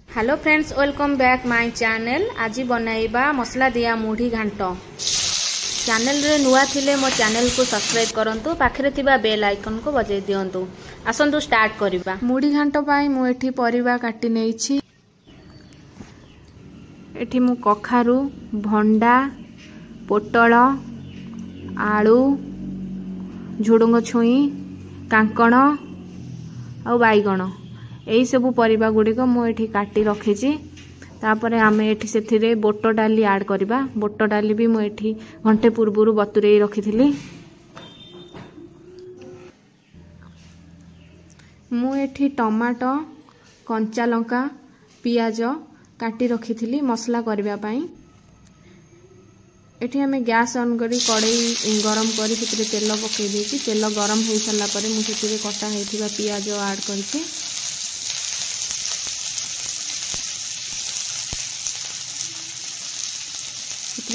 Hello friends, welcome back my channel. आज बनाइबा मसला दिया मुढ़ी घांट। चैनल रे नुआ थिले मो चैनल को सब्सक्राइब करंतु, पाखरे थिबा बेल आइकन को बजाई दियंतु। आसंतु स्टार्ट करिबा। मुढ़ी घांट पाई मु एठी परिबा काटी नेछि। एठी मु कखारु, भंडा, पोटल, आलू, झुडुंग छुई, कांकण आ बैगण यही सबू परिबा गुड़ी को मुझे काटी रखी। तापरे आम एठी से बोट डाली ऐड करवा। बोट डाली भी मुझे घंटे पूर्व बतुरे रखी थी। मुझे टमाटो, कंचा लंका, पियाज काटी रखी थी मसला करने। एठी हमें गैस ऑन करी कड़ाई गरम करी तेल पकई देकी तेल गरम हो सारा पर मुझे कटा होता पियाज ऐड करके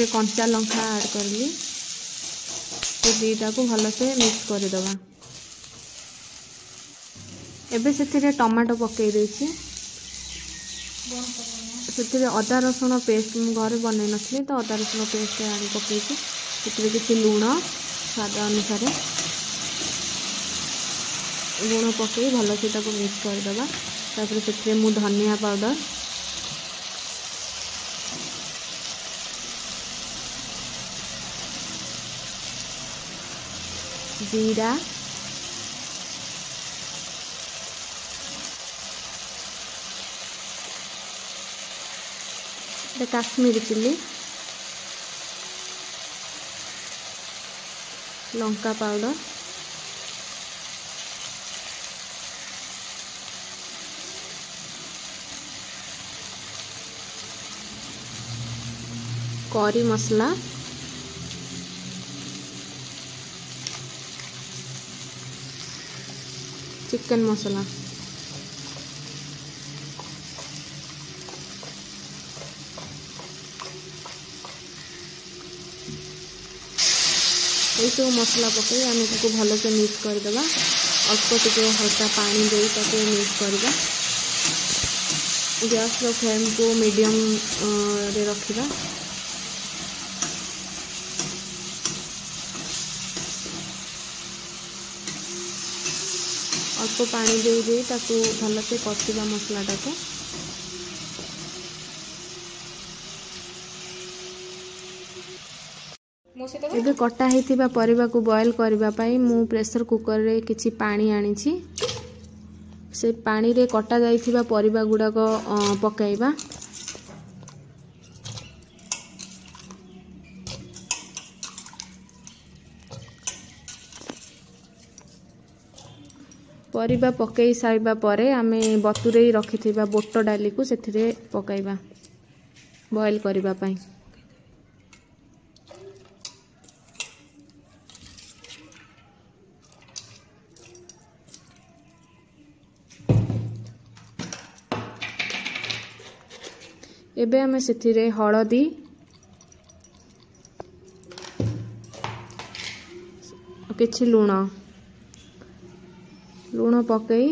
कंचा लंका ऐड करली। दीटा को भलसे मिक्स करदे। एबे से टमाटो पकई देछि। से अदा रसुण पेस्ट मु घर बन नी तो अदा रसुण पेस्ट आनी पकई किसी लुण स्वाद अनुसार लुण पकई भलसे मिक्स करदे। तापर से मु धनिया पाउडर, जीरा, काश्मीरी चिल्ली, लंका पाउडर, करी मसला, चिकन मसला, ये सब मसला पकई आम भल से मिक्स करदे। अल्प टे हल्का पानी दे मिक्स करवा। गैस फ्लेम को मीडियम रे रखिबा। अल्प पानी दे भल से कषिबा मसलाटा को। एबे कटा हिथिबा परिबा को बॉयल करबा पई मु प्रेशर कुकर रे किछि पानी आनिछि। से पानी रे कटा जाइथिबा परिबा गुडा को पकाइबा। परिबा पकई साइबा परे आमे बतुरे रखिथिबा बोट डाली को सेथिरे पकाइबा बॉयल करबा पई। एबे हमें सेथिरे हळदी, किछि लुण पकई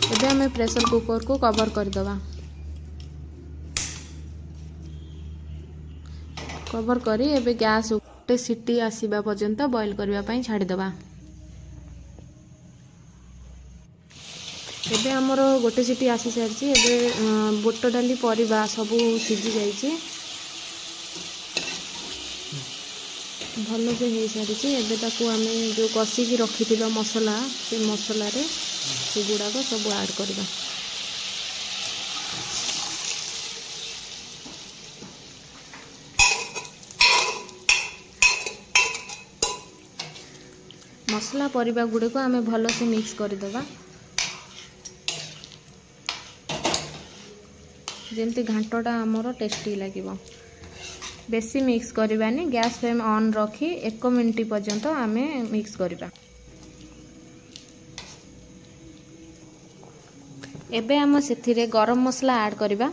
एबे हमें प्रेशर कुकर को कवर कर दवा। कवर करी एबे गैस गोटे सीटी आसीबा पर्यंत बॉयल करबा पई छाड़ी दवा। एबे हमरो गोटे सीटी आसी सारछि। एबे बोट डाली परिबा सबू सिझी जाइछि, भल से हो सारी। एबे ताकू आमे जो कषि की रखिथिबा मसला से मसला रे से गुडा को सब ऐड करबा। मसला परिबा गुडे को आमे भल से मिक्स करदबा। जेमती घांटटा आमर टेस्टी लागिबो। बेसी मिक्स करबानी। गैस फ्लेम ऑन रखी 1 मिनिट पर्यंत आमे मिक्स करबा। एबे आम सेथिरे गरम मसला ऐड करबा।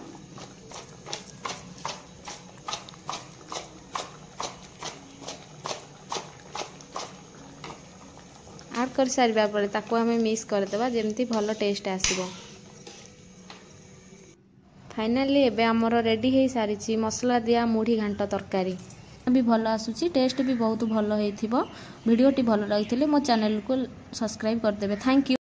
ଆଡ୍ କରି ସାରିବା ପରେ ତାକୁ ଆମେ ମିକ୍ସ କରିଦେବା ଯେମିତି ଭଲ ଟେଷ୍ଟ ଆସିବ। फाइनाली एबे आमर रेडी हो सारी मसला दिया मुढ़ी घांट तरकारी भी भल आसूची टेस्ट भी बहुत भल होइथिबो। वीडियोटी भल लगी मो चैनल को सब्सक्राइब करदेबे। Thank you.